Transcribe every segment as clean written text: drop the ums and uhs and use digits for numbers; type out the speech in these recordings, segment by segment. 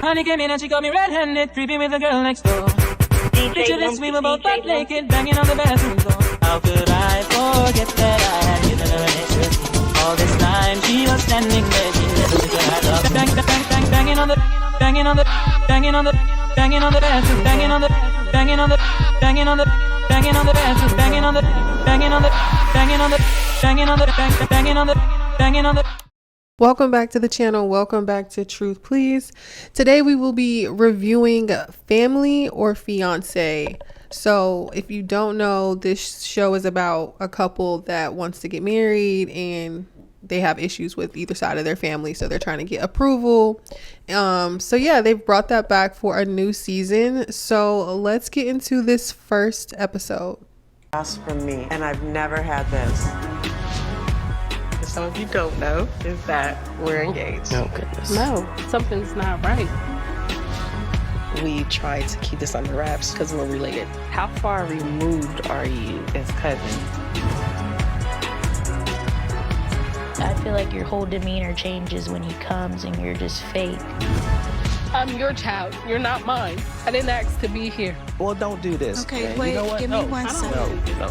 Honey came in and she got me red-handed, creepy with the girl next door. Picture this, we were both butt naked, banging on the bathroom door. How could I forget that I had given her an extra? All this time she was standing there, she listened to her love. Banging on the bathroom, banging on the bathroom, banging on the Welcome back to the channel. Welcome back to Truth Please. Today we will be reviewing Family or Fiancé. So if you don't know, this show is about a couple that wants to get married and they have issues with either side of their family, so they're trying to get approval. So yeah, they've brought that back for a new season. So let's get into this first episode. From me, and I've never had this. Some of you don't know is that we're engaged. Oh goodness. No, something's not right. We try to keep this under wraps because we're related. How far removed are you as cousins? I feel like your whole demeanor changes when he comes and you're just fake. I'm your child. You're not mine. I didn't ask to be here. Well, don't do this. Okay, wait, you know give me 1 second. No.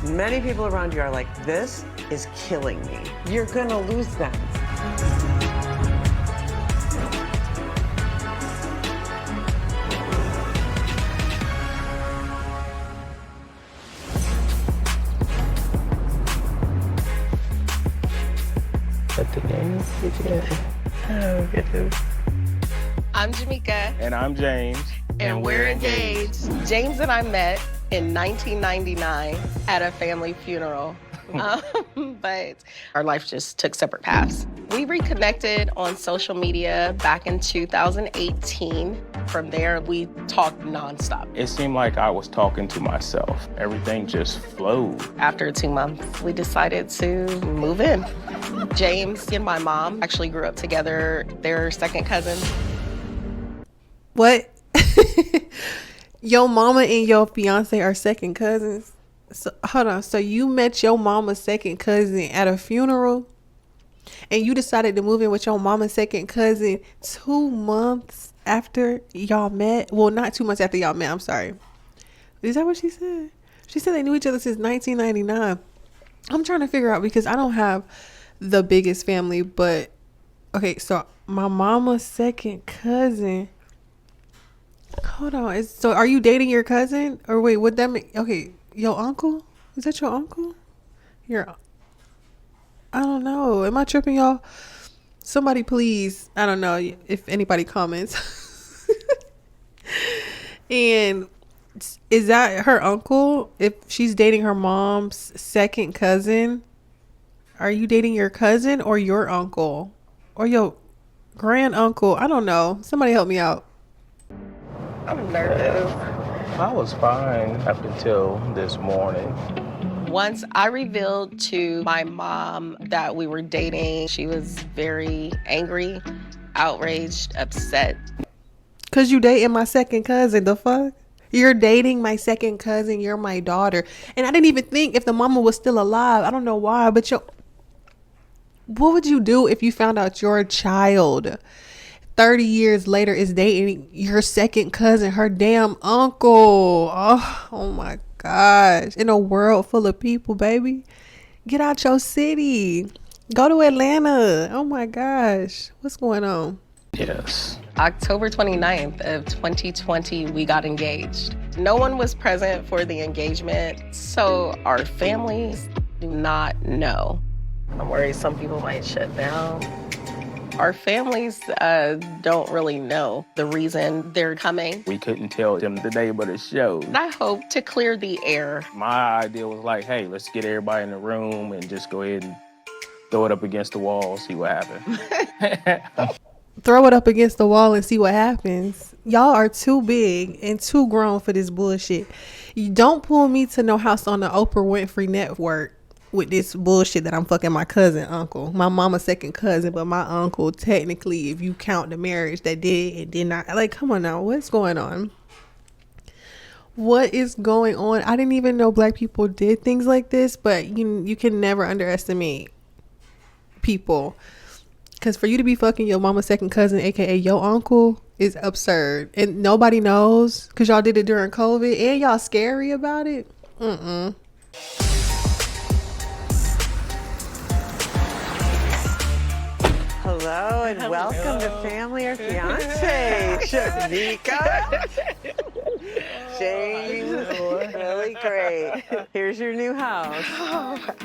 Many people around you are like, this is killing me. You're gonna lose them. But the name oh goodness. I'm Jamaica. And I'm James. And we're engaged. James and I met in 1999 at a family funeral. But our life just took separate paths. We reconnected on social media back in 2018. From there, we talked nonstop. It seemed like I was talking to myself. Everything just flowed. After 2 months, we decided to move in. James and my mom actually grew up together. They're second cousins. What? Your mama and your fiance are second cousins? So hold on. So you met your mama's second cousin at a funeral and you decided to move in with your mama's second cousin 2 months after y'all met? Well, not 2 months after y'all met. I'm sorry. Is that what she said? She said they knew each other since 1999. I'm trying to figure out because I don't have the biggest family, but okay. So my mama's second cousin. Hold on. So are you dating your cousin? Or wait, would that make... Okay, your uncle? Is that your uncle? I don't know. Am I tripping, y'all? Somebody please. I don't know if anybody comments. And is that her uncle? If she's dating her mom's second cousin, are you dating your cousin or your uncle? Or your grand uncle? I don't know. Somebody help me out. I'm nervous. I was fine up until this morning. Once I revealed to my mom that we were dating, she was very angry, outraged, upset. Cause you dating my second cousin, the fuck? You're dating my second cousin, you're my daughter. And I didn't even think if the mama was still alive. I don't know why, but what would you do if you found out your child 30 years later is dating your second cousin, her damn uncle? Oh my gosh. In a world full of people, baby. Get out your city. Go to Atlanta. Oh my gosh. What's going on? Yes. October 29th of 2020, we got engaged. No one was present for the engagement, so our families do not know. I'm worried some people might shut down. Our families don't really know the reason they're coming. We couldn't tell them the name of the show. I hope to clear the air. My idea was like, hey, let's get everybody in the room and just go ahead and throw it up against the wall, see what happens. Throw it up against the wall and see what happens. Y'all are too big and too grown for this bullshit. You don't pull me to no house on the Oprah Winfrey Network with this bullshit that I'm fucking my cousin uncle, my mama's second cousin, but my uncle technically, if you count the marriage that did and did not. Like, come on now, what's going on? What is going on? I didn't even know black people did things like this, but you can never underestimate people. Because for you to be fucking your mama's second cousin, aka your uncle, is absurd. And nobody knows because y'all did it during COVID and y'all scary about it. Hello and welcome to Family or Fiancé. Shanika. James. Really great. Here's your new house.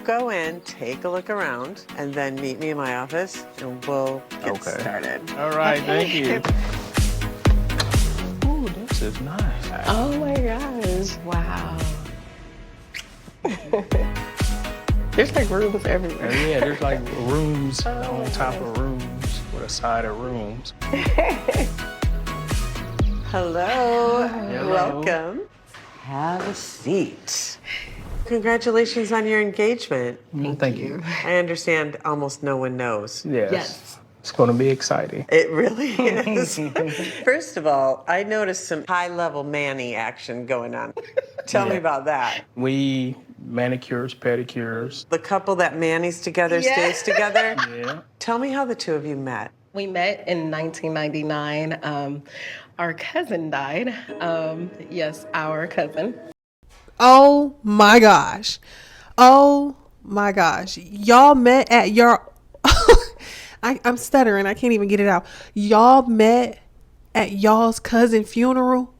Go in, take a look around, and then meet me in my office and we'll get started. All right, thank you. Ooh, this is nice. Oh my gosh. Wow. There's like rooms everywhere. Yeah, there's like rooms on top of rooms with a side of rooms. Hello. Hello. Welcome. Have a seat. Congratulations on your engagement. Thank you. I understand almost no one knows. Yes. It's going to be exciting. It really is. First of all, I noticed some high-level Manny action going on. Tell me about that. We manicures, pedicures. The couple that Manny's together stays together. Yeah. Tell me how the two of you met. We met in 1999. Our cousin died. Yes, our cousin. Oh my gosh. Oh my gosh. Y'all met at your... I'm stuttering. I can't even get it out. Y'all met at y'all's cousin funeral?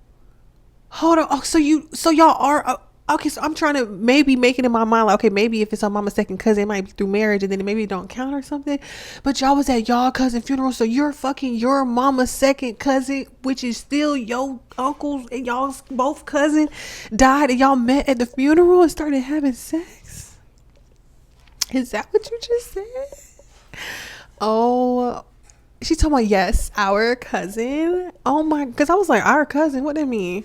Hold on. Oh, so y'all are... okay, so I'm trying to maybe make it in my mind like, okay, maybe if it's on mama's second cousin, it might be through marriage and then maybe it don't count or something. But y'all was at y'all cousin funeral, so you're fucking your mama's second cousin, which is still your uncles and y'all's both cousin died and y'all met at the funeral and started having sex. Is that what you just said? Oh, she told me, yes, our cousin. Oh my, because I was like, our cousin, what that mean?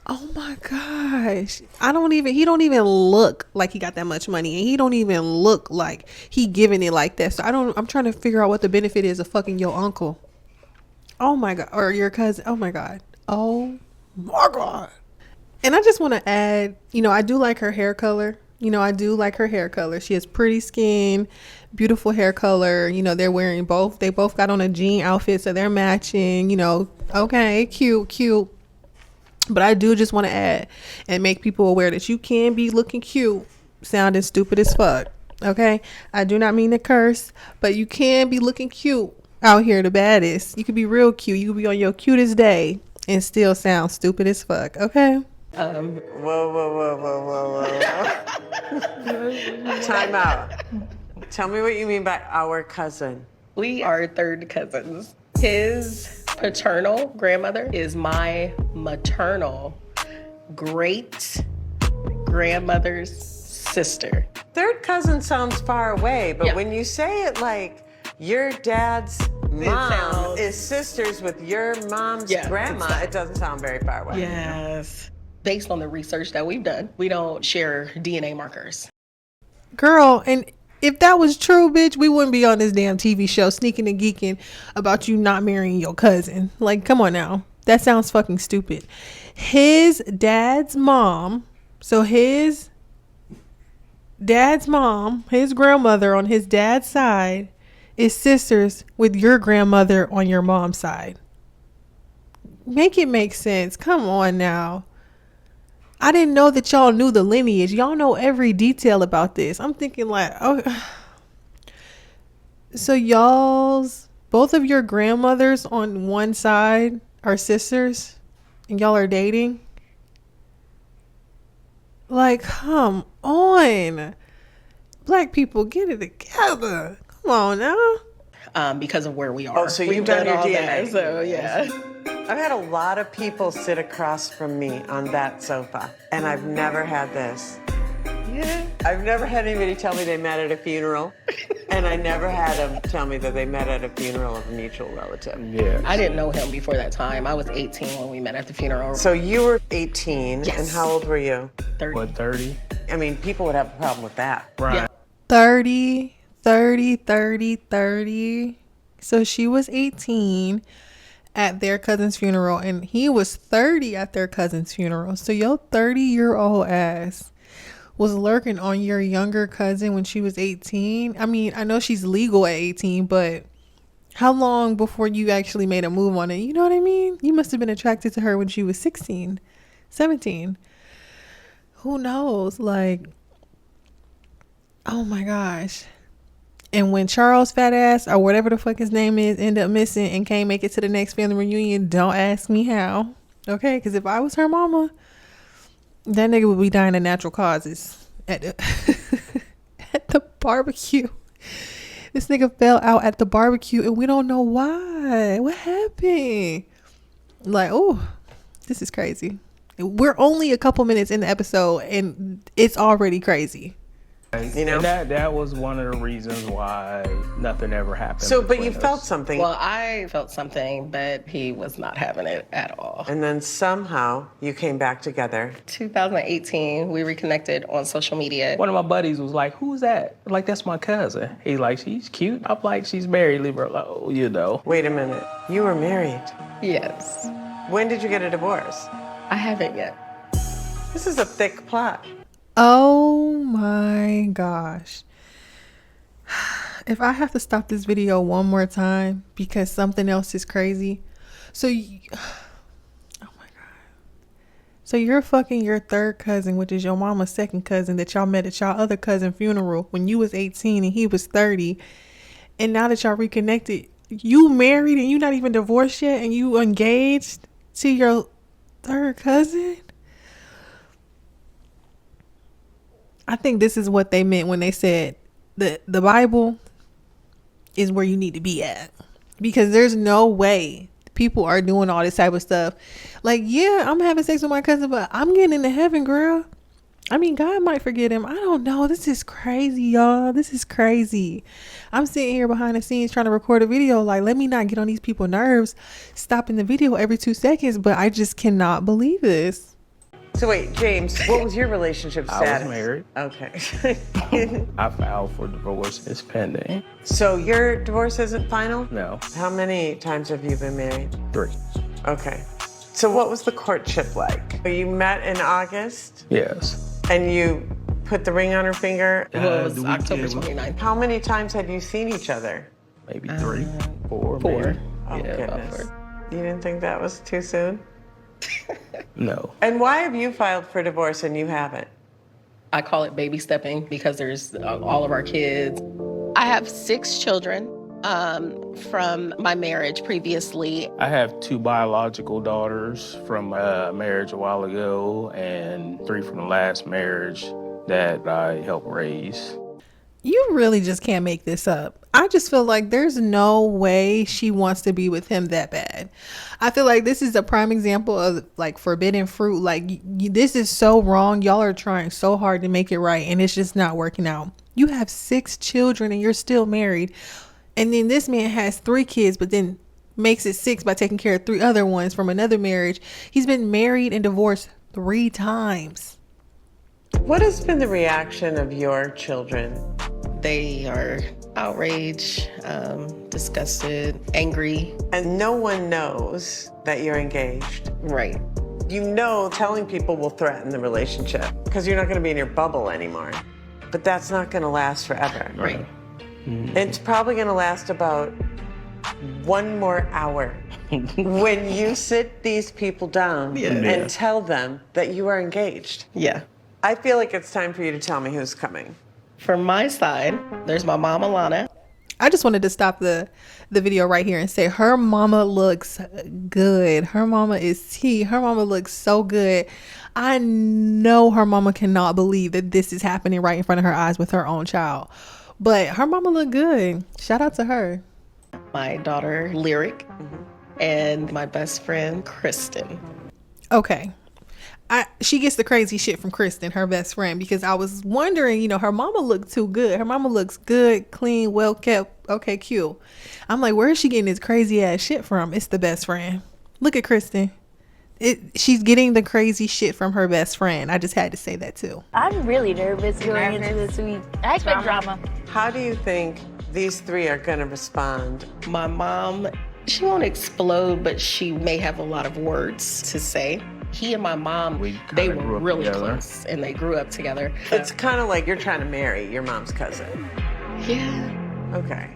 Oh my gosh. He don't even look like he got that much money, and he don't even look like he giving it like that. So I'm trying to figure out what the benefit is of fucking your uncle. Oh my God. Or your cousin. Oh my God. Oh my God. And I just want to add, I do like her hair color. She has pretty skin, beautiful hair color. They're wearing they both got on a jean outfit, so they're matching, okay, cute. But I do just want to add and make people aware that you can be looking cute, sounding stupid as fuck. Okay? I do not mean to curse, but you can be looking cute out here, the baddest. You could be real cute. You could be on your cutest day and still sound stupid as fuck. Okay? Whoa. Time out. Tell me what you mean by our cousin. We are third cousins. His paternal grandmother is my maternal great grandmother's sister. Third cousin sounds far away, but Yeah. when you say it like your dad's mom is sisters with your mom's grandma, it doesn't sound very far away. Yes. Based on the research that we've done, we don't share DNA markers. Girl, and if that was true, bitch, we wouldn't be on this damn TV show sneaking and geeking about you not marrying your cousin. Like, come on now. That sounds fucking stupid. His dad's mom, his grandmother on his dad's side is sisters with your grandmother on your mom's side. Make it make sense. Come on now. I didn't know that y'all knew the lineage. Y'all know every detail about this. I'm thinking like, oh, so both of your grandmothers on one side are sisters and y'all are dating? Like, come on. Black people, get it together. Come on now. Because of where we are. Oh, so you've done your all DNA. that, so yeah. I've had a lot of people sit across from me on that sofa, and I've never had this. Yeah. I've never had anybody tell me they met at a funeral, and I never had them tell me that they met at a funeral of a mutual relative. Yeah. I didn't know him before that time. I was 18 when we met at the funeral. So you were 18, Yes. and how old were you? 30. What, 30? I mean, people would have a problem with that. Right. Yeah. 30. So she was 18 at their cousin's funeral, and he was 30 at their cousin's funeral. So your 30-year-old ass was lurking on your younger cousin when she was 18? I mean, I know she's legal at 18, but how long before you actually made a move on it? You know what I mean? You must have been attracted to her when she was 16, 17. Who knows? Like, oh my gosh. And when Charles fat ass or whatever the fuck his name is ended up missing and can't make it to the next family reunion, don't ask me how. Okay? Because if I was her mama, that nigga would be dying of natural causes at the, at the barbecue. This nigga fell out at the barbecue and we don't know why. What happened? Like, oh, this is crazy. We're only a couple minutes in the episode and it's already crazy. You know, and that was one of the reasons why nothing ever happened. so, but you between felt us. something. Well, I felt something, but he was not having it at all. And then somehow you came back together. 2018, we reconnected on social media. One of my buddies was like, "Who's that?" I'm like, "That's my cousin." He's like, "She's cute." I'm like, "She's married." Leave her alone, you know. Wait a minute. You were married. Yes. When did you get a divorce? I haven't yet. This is a thick plot. Oh my gosh. If I have to stop this video one more time because something else is crazy. So, oh my God. So you're fucking your third cousin, which is your mama's second cousin that y'all met at y'all other cousin funeral when you was 18 and he was 30. And now that y'all reconnected, you married and you not even divorced yet and you engaged to your third cousin? I think this is what they meant when they said that the Bible is where you need to be at. Because there's no way people are doing all this type of stuff. Like, yeah, I'm having sex with my cousin, but I'm getting into heaven, girl. I mean, God might forget him. I don't know. This is crazy, y'all. This is crazy. I'm sitting here behind the scenes trying to record a video. Like, let me not get on these people's nerves, stopping the video every 2 seconds. But I just cannot believe this. So wait, James, what was your relationship status? I was married. Okay. I filed for divorce. It's pending. So your divorce isn't final? No, How many times have you been married? 3. Okay. So what was the courtship like? You met in August Yes. and you put the ring on her finger. Well, it was October 29th. How many times had you seen each other? Maybe 3, 4. 4. Maybe. Oh, Yeah, about goodness. 4. You didn't think that was too soon? No. And why have you filed for divorce and you haven't? I call it baby stepping because there's all of our kids. I have 6 children from my marriage previously. I have 2 biological daughters from a marriage a while ago and 3 from the last marriage that I helped raise. You really just can't make this up. I just feel like there's no way she wants to be with him that bad. I feel like this is a prime example of like forbidden fruit. Like this is so wrong. Y'all are trying so hard to make it right and it's just not working out. You have 6 children and you're still married. And then this man has 3 kids, but then makes it 6 by taking care of 3 other ones from another marriage. He's been married and divorced 3 times. What has been the reaction of your children? They are outraged, disgusted, angry. And no one knows that you're engaged. Right. You know telling people will threaten the relationship because you're not going to be in your bubble anymore. But that's not going to last forever. Right. It's probably going to last about 1 more hour when you sit these people down and tell them that you are engaged. Yeah. I feel like it's time for you to tell me who's coming. From my side, there's my mom, Alana. I just wanted to stop the video right here and say her mama looks good. Her mama is tea. Her mama looks so good. I know her mama cannot believe that this is happening right in front of her eyes with her own child. But her mama look good. Shout out to her. My daughter, Lyric, and my best friend, Kristen. Okay. She gets the crazy shit from Kristen, her best friend, because I was wondering, her mama looked too good. Her mama looks good, clean, well kept. Okay, cute. I'm like, where is she getting this crazy ass shit from? It's the best friend. Look at Kristen. She's getting the crazy shit from her best friend. I just had to say that too. I'm really nervous going into this week. I expect drama. How do you think these 3 are going to respond? My mom, she won't explode, but she may have a lot of words to say. He and my mom, We they kinda grew were up really together. close, and they grew up together. It's kind of like you're trying to marry your mom's cousin. Yeah. Okay.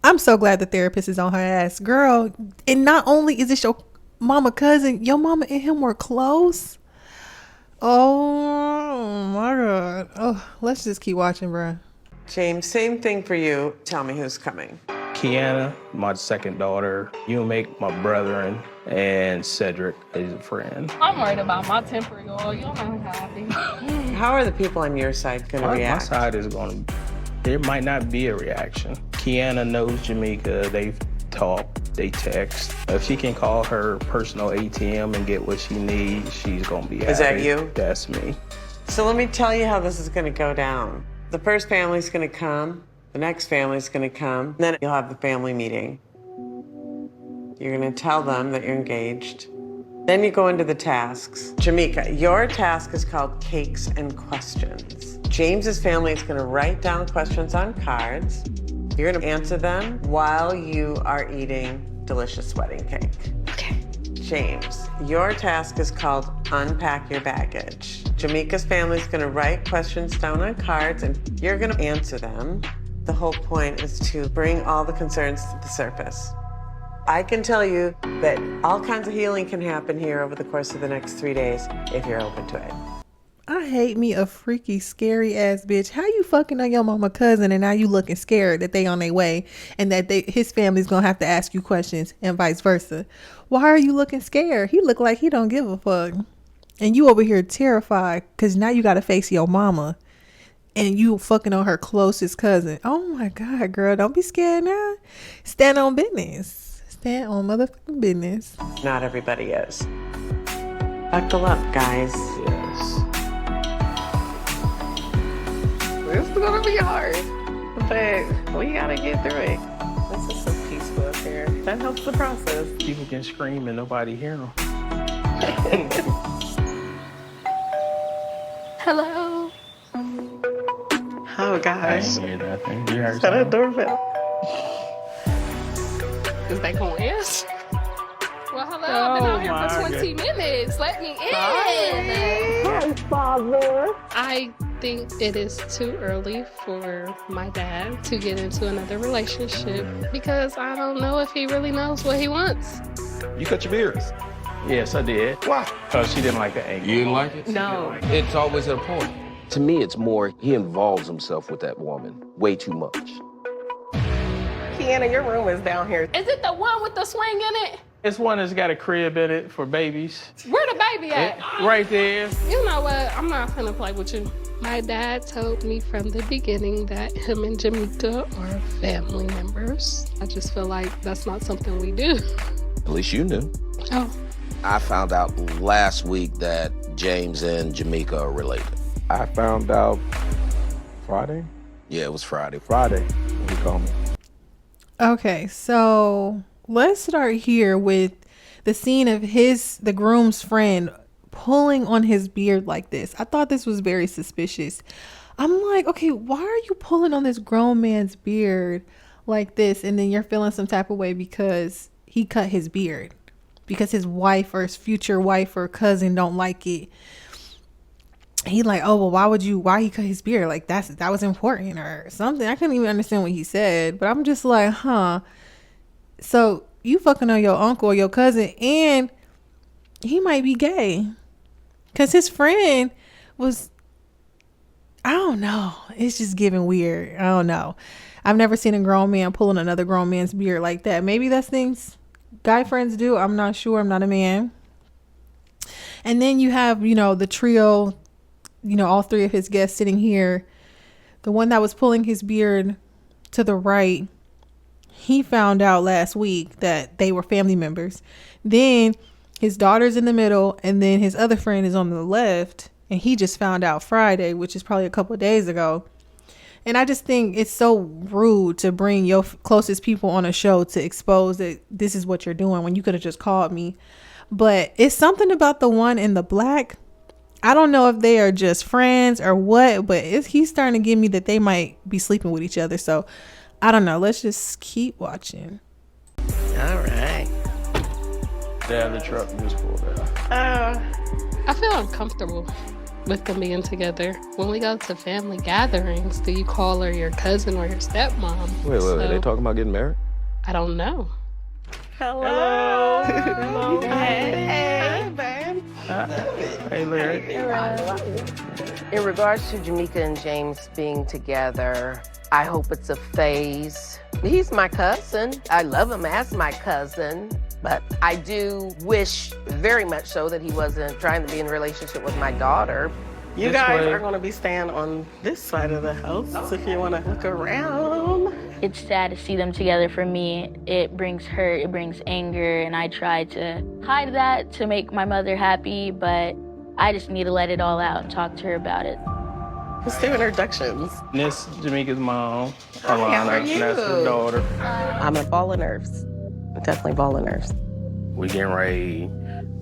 I'm so glad the therapist is on her ass, girl. And not only is this your mama cousin, your mama and him were close. Oh my god. Oh, let's just keep watching, bro. James, same thing for you. Tell me who's coming. Kiana, my second daughter, you make my brother, and Cedric is a friend. I'm worried about my temper, y'all. Y'all know how I be. How are the people on your side going to My react? side is going to, there might not be a reaction. Kiana knows Jamaica. They've talked, they text. If she can call her personal ATM and get what she needs, she's going to be happy. Is that you? That's me. So let me tell you how this is going to go down. The first family's going to come. The next family's going to come. Then you'll have the family meeting. You're going to tell them that you're engaged. Then you go into the tasks. Jamaica, your task is called Cakes and Questions. James's family is going to write down questions on cards. You're going to answer them while you are eating delicious wedding cake. Okay. James, your task is called Unpack Your Baggage. Jamaica's family is going to write questions down on cards and you're going to answer them. The whole point is to bring all the concerns to the surface. I can tell you that all kinds of healing can happen here over the course of the next 3 days if you're open to it. I hate me a freaky, scary ass bitch. How you fucking on your mama cousin and now you looking scared that they on their way and that his family's gonna have to ask you questions and vice versa? Why are you looking scared? He look like he don't give a fuck. And you over here terrified because now you gotta face your mama and you fucking on her closest cousin. Oh my God, girl, don't be scared now. Stand on business. Stand on motherfucking business. Not everybody is. Buckle up, guys. Yes. This is gonna be hard, but we gotta get through it. This is so peaceful up here. That helps the process. People can scream and nobody hear them. Hello. Oh I gosh. didn't hear nothing. You heard Is that a something? doorbell? Is they gonna answer? Well, hello. I've been out here my for 20 minutes. Let me in. Hi, Father. I think it is too early for my dad to get into another relationship because I don't know if he really knows what he wants. You cut your beard. Yes, I did. Why? Because she didn't like the angle. You didn't like it? No. It's always at a point. To me, it's more he involves himself with that woman way too much. Kiana, your room is down here. Is it the one with the swing in it? It's one that's got a crib in it for babies. Where the baby at? Right there. You know what? I'm not gonna play with you. My dad told me from the beginning that him and Jamaica are family members. I just feel like that's not something we do. At least you knew. Oh, I found out last week that James and Jamaica are related. I found out Friday. Yeah, it was Friday. Friday, he called me. Okay, so let's start here with the scene of the groom's friend pulling on his beard like this. I thought this was very suspicious. I'm like, okay, why are you pulling on this grown man's beard like this? And then you're feeling some type of way because he cut his beard because his wife or his future wife or cousin don't like it. He like, oh, well, why he cut his beard? Like that was important or something. I couldn't even understand what he said, but I'm just like, huh. So you fucking on your uncle or your cousin and he might be gay. Cause his friend was, I don't know. It's just giving weird. I don't know. I've never seen a grown man pulling another grown man's beard like that. Maybe that's things guy friends do. I'm not sure. I'm not a man. And then you have, the trio, all three of his guests sitting here. The one that was pulling his beard to the right, he found out last week that they were family members. Then his daughter's in the middle, and then his other friend is on the left, and he just found out Friday, which is probably a couple of days ago. And I just think it's so rude to bring your closest people on a show to expose that this is what you're doing when you could have just called me. But it's something about the one in the black. I don't know if they are just friends or what, but he's starting to give me that they might be sleeping with each other. So I don't know. Let's just keep watching. All right. Yeah, the truck just pulled out. I feel uncomfortable with them being together. When we go to family gatherings, do you call her your cousin or your stepmom? Wait. They talking about getting married? I don't know. Hello. Hello. Hey, babe. Hey, Larry. In regards to Jamaica and James being together, I hope it's a phase. He's my cousin. I love him as my cousin, but I do wish very much so that he wasn't trying to be in a relationship with my daughter. You guys are going to be staying on this side of the house if you want to hook around. It's sad to see them together for me. It brings hurt, it brings anger, and I try to hide that to make my mother happy, but I just need to let it all out and talk to her about it. Let's do introductions. This is Jamaica's mom, Hi, how are Alana. you? That's her daughter. I'm a ball of nerves. Definitely ball of nerves. We getting ready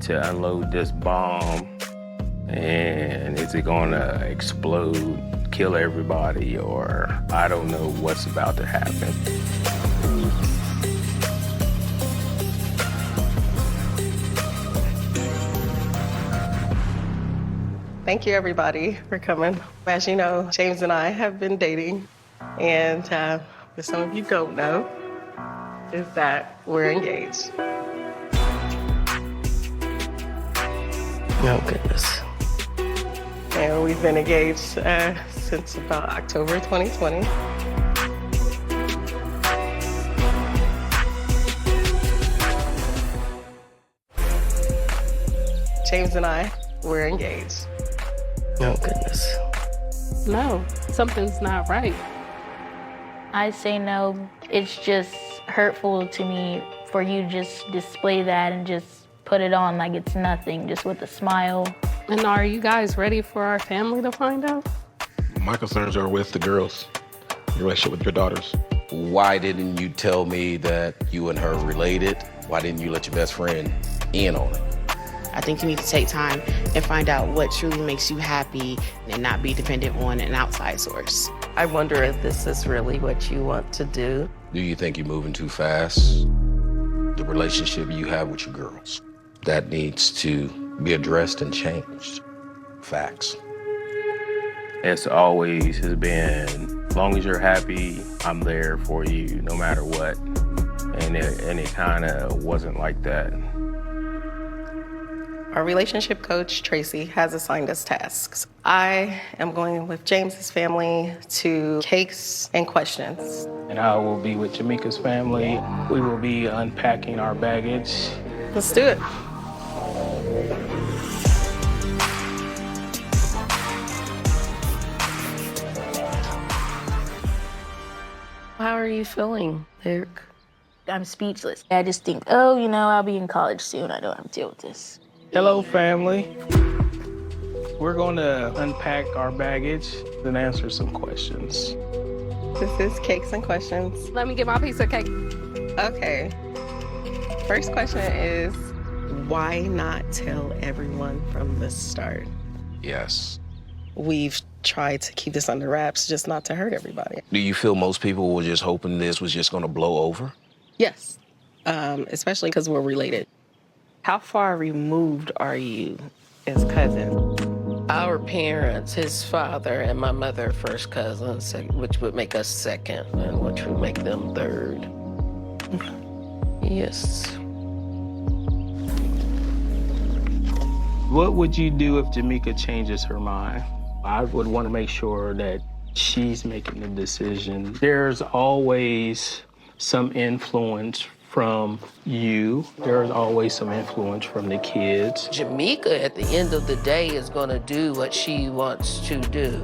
to unload this bomb, and is it gonna explode, kill everybody, or I don't know what's about to happen. Thank you, everybody, for coming. As you know, James and I have been dating, and what some of you don't know is that we're engaged. Oh, goodness. And we've been engaged since about October 2020. James and I, we're engaged. Oh, goodness. No, something's not right. I say no. It's just hurtful to me for you to just display that and just put it on like it's nothing, just with a smile. And are you guys ready for our family to find out? My concerns are with the girls, your relationship with your daughters. Why didn't you tell me that you and her related? Why didn't you let your best friend in on it? I think you need to take time and find out what truly makes you happy and not be dependent on an outside source. I wonder if this is really what you want to do. Do you think you're moving too fast? The relationship you have with your girls, that needs to be addressed and changed. Facts. It's always has been, as long as you're happy, I'm there for you, no matter what. And it kind of wasn't like that. Our relationship coach, Tracy, has assigned us tasks. I am going with James's family to Cakes and Questions. And I will be with Jamaica's family. We will be unpacking our baggage. Let's do it. How are you feeling, Eric? I'm speechless. I just think, oh, I'll be in college soon. I don't have to deal with this. Hello, family. We're going to unpack our baggage and answer some questions. This is Cakes and Questions. Let me get my piece of cake. Okay. First question is, why not tell everyone from the start? Yes. We've tried to keep this under wraps, just not to hurt everybody. Do you feel most people were just hoping this was just gonna blow over? Yes, especially because we're related. How far removed are you as cousins? Our parents, his father and my mother, first cousins, which would make us second, and which would make them third. Yes. What would you do if Jamaica changes her mind? I would want to make sure that she's making the decision. There's always some influence from you. There's always some influence from the kids. Jamaica, at the end of the day, is going to do what she wants to do.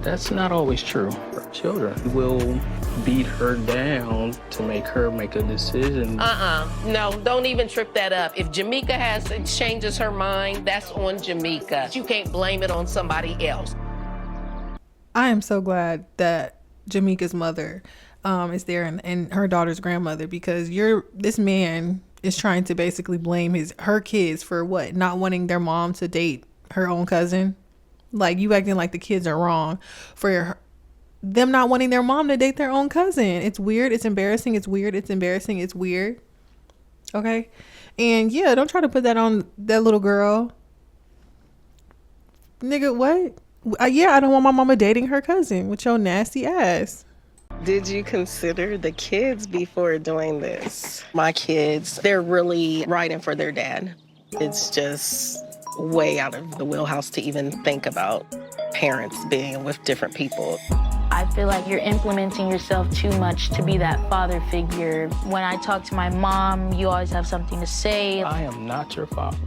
That's not always true. Her children will beat her down to make her make a decision. No, don't even trip that up. If Jamaica changes her mind, that's on Jamaica. You can't blame it on somebody else. I am so glad that Jamaica's mother is there and her daughter's grandmother, because this man is trying to basically blame her kids for what? Not wanting their mom to date her own cousin. Like, you acting like the kids are wrong for them not wanting their mom to date their own cousin. It's weird. It's embarrassing. It's weird. It's embarrassing. It's weird. Okay. And yeah, don't try to put that on that little girl. Nigga, what? Yeah, I don't want my mama dating her cousin with your nasty ass. Did you consider the kids before doing this? My kids, they're really riding for their dad. It's just way out of the wheelhouse to even think about parents being with different people. I feel like you're implementing yourself too much to be that father figure. When I talk to my mom, you always have something to say. I am not your father.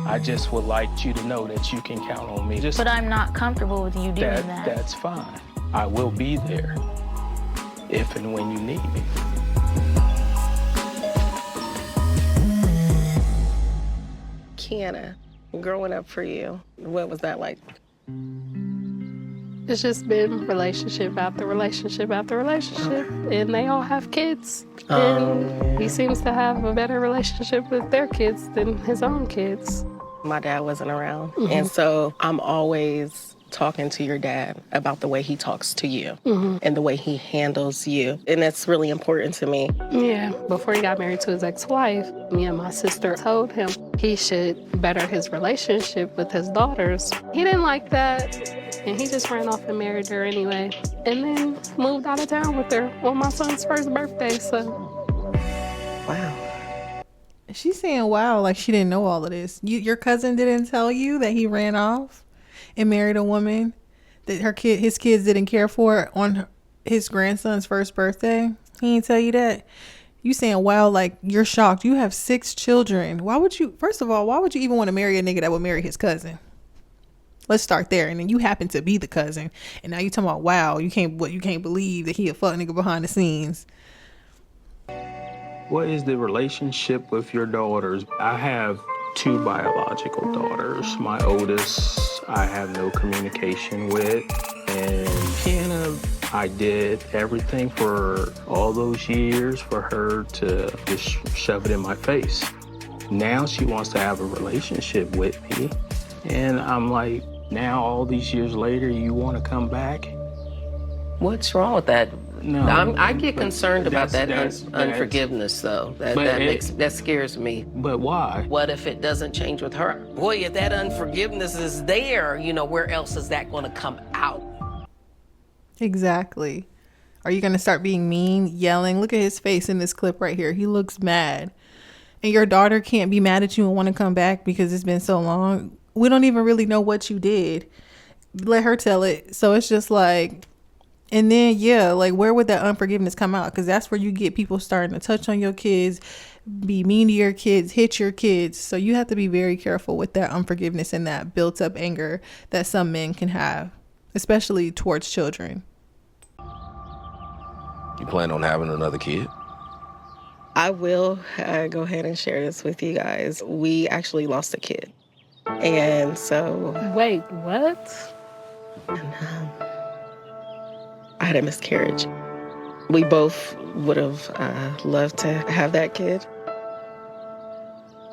I just would like you to know that you can count on me. But I'm not comfortable with you doing that. That's fine. I will be there if and when you need me. Kiana, growing up for you, what was that like? It's just been relationship after relationship after relationship, and they all have kids. And he seems to have a better relationship with their kids than his own kids. My dad wasn't around, and so I'm always talking to your dad about the way he talks to you and the way he handles you, and that's really important to me. Yeah, before he got married to his ex-wife, me and my sister told him he should better his relationship with his daughters. He didn't like that, and he just ran off and married her anyway, and then moved out of town with her on my son's first birthday, so. Wow. She's saying wow like she didn't know all of this. Your cousin didn't tell you that he ran off and married a woman that his kids didn't care for on his grandson's first birthday? He didn't tell you that? You saying wow like you're shocked. You have 6 children. First of all, why would you even want to marry a nigga that would marry his cousin? Let's start there. And then you happen to be the cousin, and now you talking about wow, you can't believe that he a fuck nigga behind the scenes. What is the relationship with your daughters? I have 2 biological daughters. My oldest, I have no communication with. And Kiana, I did everything for all those years for her to just shove it in my face. Now she wants to have a relationship with me. And I'm like, now all these years later, you want to come back? What's wrong with that? No, I get concerned about that unforgiveness, though. That scares me. But why? What if it doesn't change with her? Boy, if that unforgiveness is there, where else is that going to come out? Exactly. Are you going to start being mean, yelling? Look at his face in this clip right here. He looks mad. And your daughter can't be mad at you and want to come back because it's been so long. We don't even really know what you did. Let her tell it. So it's just like... And then, yeah, like, where would that unforgiveness come out? Because that's where you get people starting to touch on your kids, be mean to your kids, hit your kids. So you have to be very careful with that unforgiveness and that built up anger that some men can have, especially towards children. You plan on having another kid? I will go ahead and share this with you guys. We actually lost a kid. And so... Wait, what? I had a miscarriage. We both would have loved to have that kid.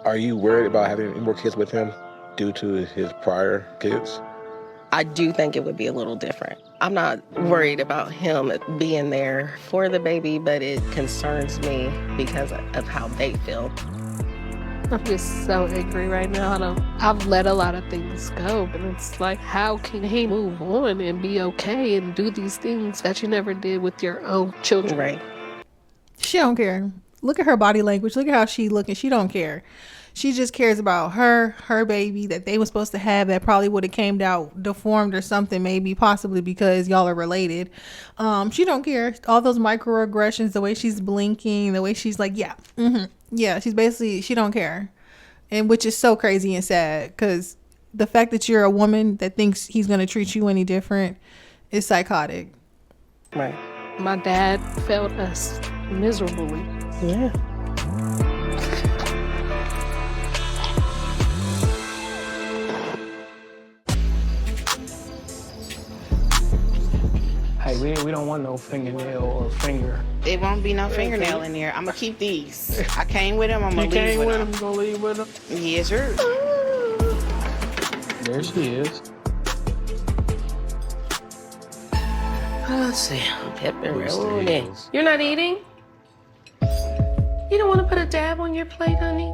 Are you worried about having any more kids with him due to his prior kids? I do think it would be a little different. I'm not worried about him being there for the baby, but it concerns me because of how they feel. I'm just so angry right now. I've let a lot of things go, but it's like, how can he move on and be okay and do these things that you never did with your own children? Right. She don't care. Look at her body language. Look at how she looking. She don't care. She just cares about her baby that they were supposed to have that probably would have came out deformed or something, maybe possibly because y'all are related. She don't care. All those microaggressions, the way she's blinking, the way she's like, yeah, yeah, she's basically, she don't care. And which is so crazy and sad because the fact that you're a woman that thinks he's going to treat you any different is psychotic. Right. My dad failed us miserably. Yeah. Hey, we don't want no fingernail or finger. It won't be no fingernail in there. I'm gonna keep these. I came with him. I'm gonna leave with him. You gonna leave with him? Yes, sir. There she is. Let's see. Pepperoni. You're not eating? You don't want to put a dab on your plate, honey?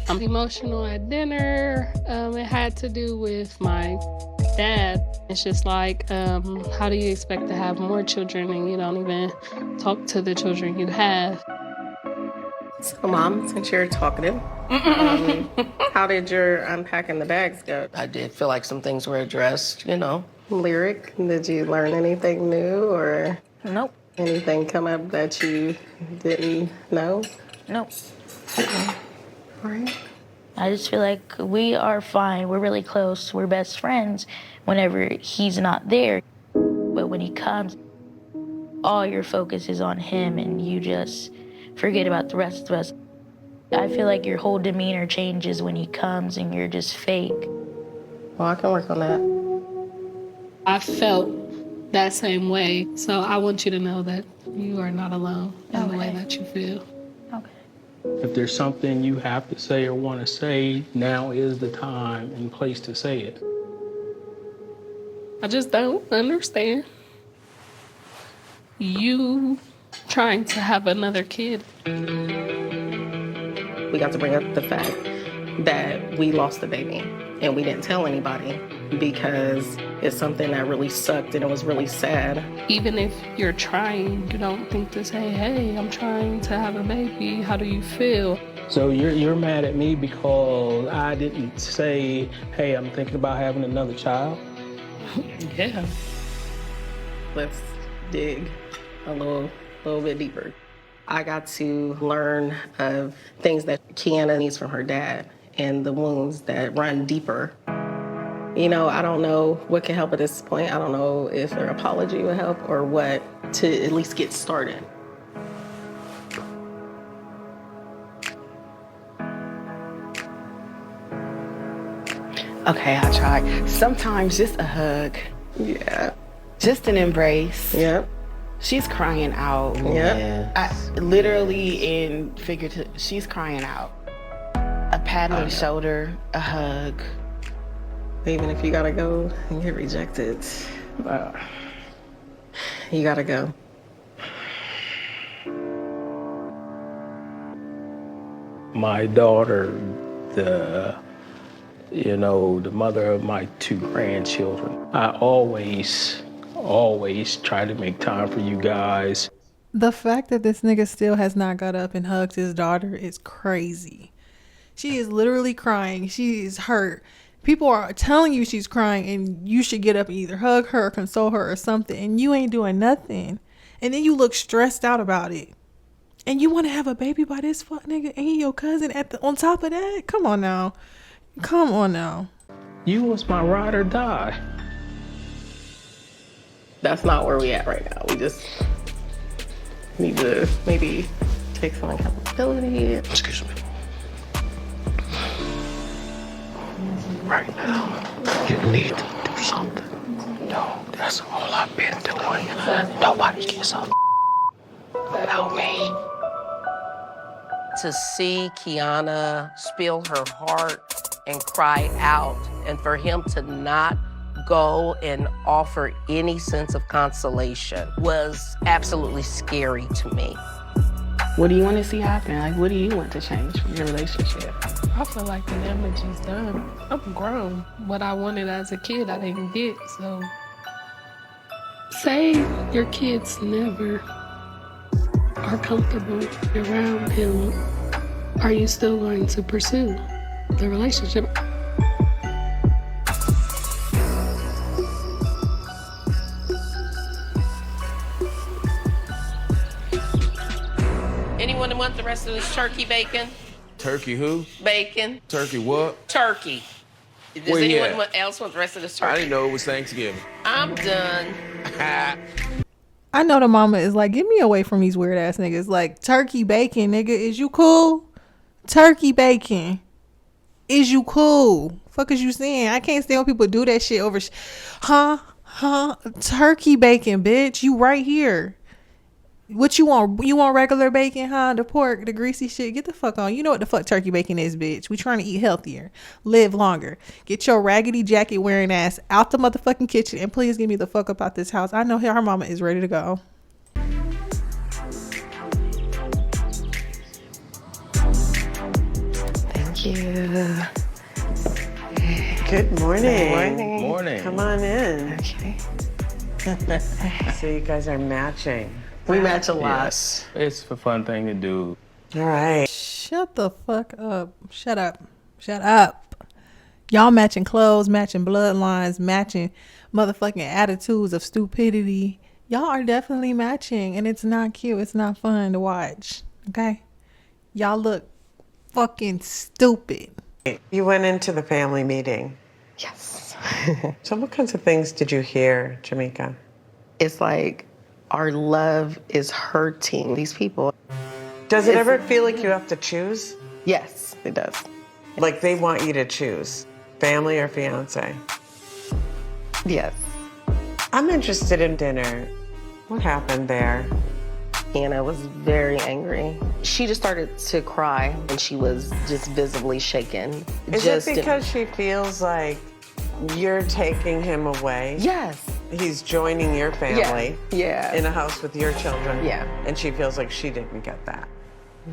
I'm emotional at dinner. It had to do with my dad. It's just like, how do you expect to have more children and you don't even talk to the children you have? So, Mom, since you're talkative, how did your unpacking the bags go? I did feel like some things were addressed, Lyric, did you learn anything new or Nope. anything come up that you didn't know? Nope. All right. I just feel like we are fine. We're really close. We're best friends whenever he's not there. But when he comes, all your focus is on him and you just forget about the rest of us. I feel like your whole demeanor changes when he comes and you're just fake. Well, I can work on that. I felt that same way. So I want you to know that you are not alone in the way that you feel. If there's something you have to say or want to say, now is the time and place to say it. I just don't understand you trying to have another kid. We got to bring up the fact that we lost the baby and we didn't tell anybody because it's something that really sucked and it was really sad. Even if you're trying, you don't think to say, hey, I'm trying to have a baby. How do you feel? So you're mad at me because I didn't say, hey, I'm thinking about having another child? Yeah. Let's dig a little bit deeper. I got to learn of things that Kiana needs from her dad and the wounds that run deeper. I don't know what can help at this point. I don't know if an apology would help or what to at least get started. Okay, I'll try. Sometimes just a hug. Yeah. Just an embrace. Yep. She's crying out. Yep. Literally and figuratively, she's crying out. A pat on the shoulder, a hug. Even if you gotta go and get rejected, you gotta go. My daughter, the mother of my 2 grandchildren. I always try to make time for you guys. The fact that this nigga still has not got up and hugged his daughter is crazy. She is literally crying. She is hurt. People are telling you she's crying and you should get up and either hug her or console her or something, and you ain't doing nothing. And then you look stressed out about it. And you want to have a baby by this fuck nigga and he your cousin on top of that? Come on now. You was my ride or die. That's not where we at right now. We just need to maybe take some accountability. Excuse me. Right now, you need to do something. No, that's all I've been doing. Nobody gives a about me. To see Kiana spill her heart and cry out, and for him to not go and offer any sense of consolation was absolutely scary to me. What do you want to see happen? Like, what do you want to change from your relationship? I feel like the damage is done. I'm grown. What I wanted as a kid, I didn't get, so. Say your kids never are comfortable around him. Are you still going to pursue the relationship? Anyone want the rest of this turkey bacon? Turkey who? Bacon. Turkey what? Turkey. Does Where he anyone at? else want the rest of this turkey? I didn't know it was Thanksgiving. I'm done. I know the mama is like, get me away from these weird ass niggas. Like, turkey bacon, nigga, is you cool? Turkey bacon, is you cool? Fuck is you saying? I can't stand when people do that shit over. Turkey bacon, bitch. You right here. What you want? You want regular bacon, huh? The pork, the greasy shit. Get the fuck on. You know what the fuck turkey bacon is, bitch. We trying to eat healthier, live longer. Get your raggedy jacket wearing ass out the motherfucking kitchen and please get me the fuck up out this house. I know her mama is ready to go. Thank Thank you. Good morning. Morning. Morning. Come on in. Okay. So you guys are matching. We match a lot. Yes. It's a fun thing to do. All right. Shut the fuck up. Shut up. Shut up. Y'all matching clothes, matching bloodlines, matching motherfucking attitudes of stupidity. Y'all are definitely matching, and it's not cute. It's not fun to watch. Okay? Y'all look fucking stupid. You went into the family meeting. Yes. So what kinds of things did you hear, Jamaica? It's like our love is hurting these people. Does it ever feel like you have to choose? Yes, it does. Like they want you to choose family or fiance? Yes. I'm interested in dinner. What happened there? Anna was very angry. She just started to cry and she was just visibly shaken. Is it because she feels like you're taking him away? Yes. He's joining your family Yeah. in a house with your children. Yeah. And she feels like she didn't get that.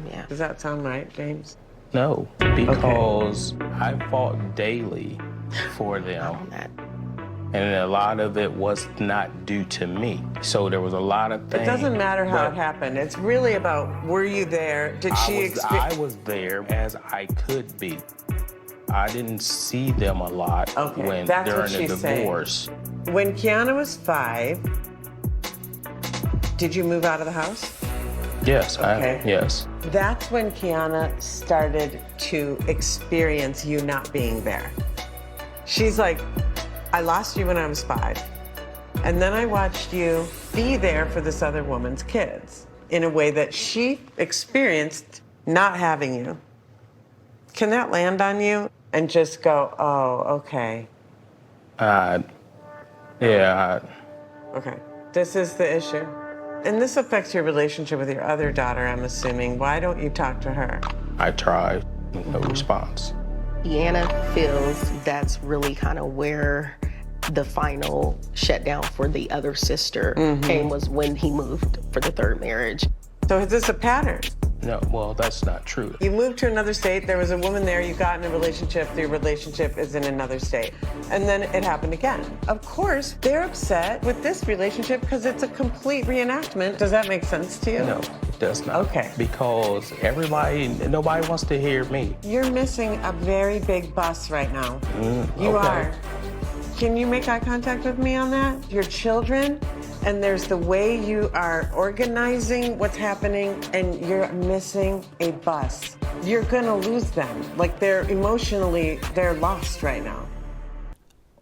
Yeah. Does that sound right, James? No, because I fought daily for them. And a lot of it was not due to me. So there was a lot of things. It doesn't matter how it happened. It's really about, were you there? Did she experience? I was there as I could be. I didn't see them a lot during the divorce. Saying. When Kiana was 5, did you move out of the house? Yes, yes. That's when Kiana started to experience you not being there. She's like, I lost you when I was 5. And then I watched you be there for this other woman's kids in a way that she experienced not having you. Can that land on you and just go, oh, okay? Okay, this is the issue. And this affects your relationship with your other daughter, I'm assuming. Why don't you talk to her? I tried, no response. Anna feels that's really kind of where the final shutdown for the other sister came, was when he moved for the 3rd marriage. So is this a pattern? No, well, that's not true. You moved to another state, there was a woman there, you got in a relationship, the relationship is in another state. And then it happened again. Of course, they're upset with this relationship because it's a complete reenactment. Does that make sense to you? No, it does not. Okay. Because nobody wants to hear me. You're missing a very big bus right now. You are. Can you make eye contact with me on that? Your children, and there's the way you are organizing what's happening, and you're missing a bus. You're gonna lose them. Like they're lost right now.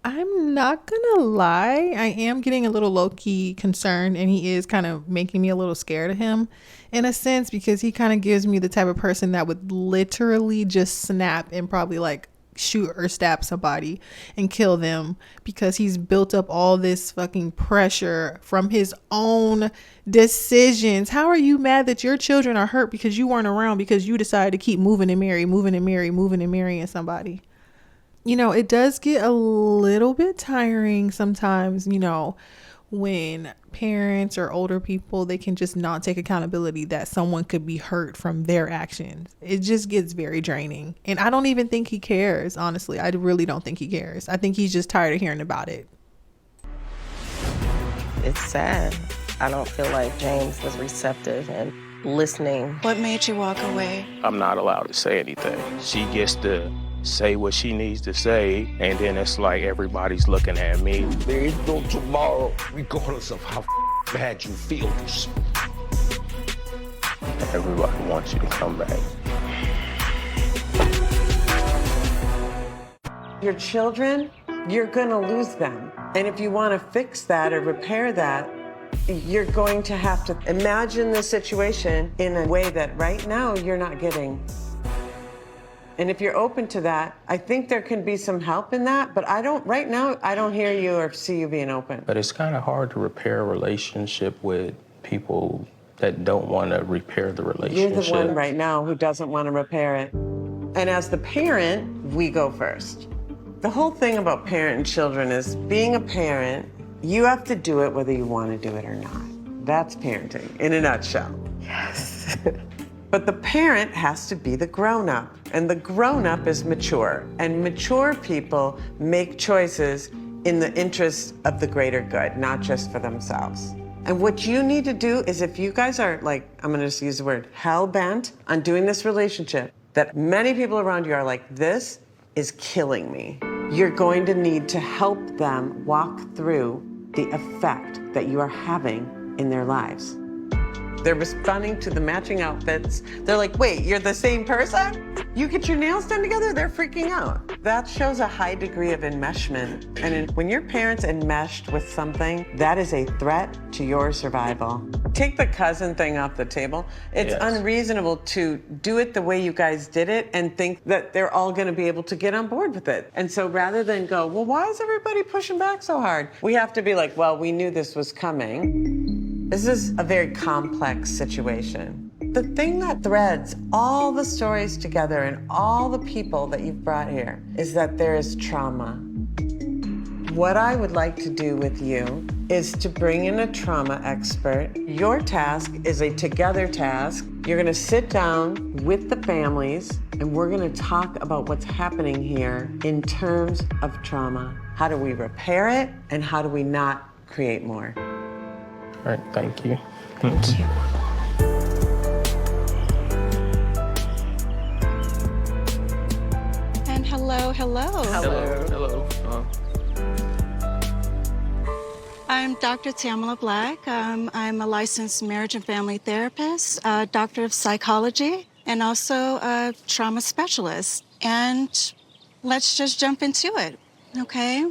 I'm not gonna lie, I am getting a little low-key concerned, and he is kind of making me a little scared of him in a sense, because he kind of gives me the type of person that would literally just snap and probably like shoot or stab somebody and kill them, because he's built up all this fucking pressure from his own decisions. How are you mad that your children are hurt because you weren't around, because you decided to keep moving and marrying somebody? You know, it does get a little bit tiring sometimes, you know, when parents or older people, they can just not take accountability that someone could be hurt from their actions. It just gets very draining. And I don't even think he cares, honestly. I really don't think he cares. I think he's just tired of hearing about it. It's sad. I don't feel like James was receptive and listening. What made you walk away? I'm not allowed to say anything. She gets to say what she needs to say, and then it's like everybody's looking at me. There is no tomorrow, regardless of how bad you feel. Everybody wants you to come back. Your children, you're gonna lose them. And if you wanna fix that or repair that, you're going to have to imagine the situation in a way that right now you're not getting. And if you're open to that, I think there can be some help in that, but right now, I don't hear you or see you being open. But it's kind of hard to repair a relationship with people that don't want to repair the relationship. You're the one right now who doesn't want to repair it. And as the parent, we go first. The whole thing about parent and children is being a parent, you have to do it whether you want to do it or not. That's parenting in a nutshell. Yes. But the parent has to be the grown-up, and the grown-up is mature. And mature people make choices in the interest of the greater good, not just for themselves. And what you need to do is, if you guys are like, I'm gonna just use the word, hell-bent on doing this relationship, that many people around you are like, this is killing me. You're going to need to help them walk through the effect that you are having in their lives. They're responding to the matching outfits. They're like, wait, you're the same person? You get your nails done together? They're freaking out. That shows a high degree of enmeshment. And when your parents enmeshed with something, that is a threat to your survival. Take the cousin thing off the table. It's unreasonable to do it the way you guys did it and think that they're all gonna be able to get on board with it. And so rather than go, well, why is everybody pushing back so hard? We have to be like, well, we knew this was coming. This is a very complex situation. The thing that threads all the stories together and all the people that you've brought here is that there is trauma. What I would like to do with you is to bring in a trauma expert. Your task is a together task. You're gonna sit down with the families and we're gonna talk about what's happening here in terms of trauma. How do we repair it and how do we not create more? All right, thank you. Thank you. And hello. Hello. I'm Dr. Tamala Black. I'm a licensed marriage and family therapist, a doctor of psychology, and also a trauma specialist. And let's just jump into it, okay?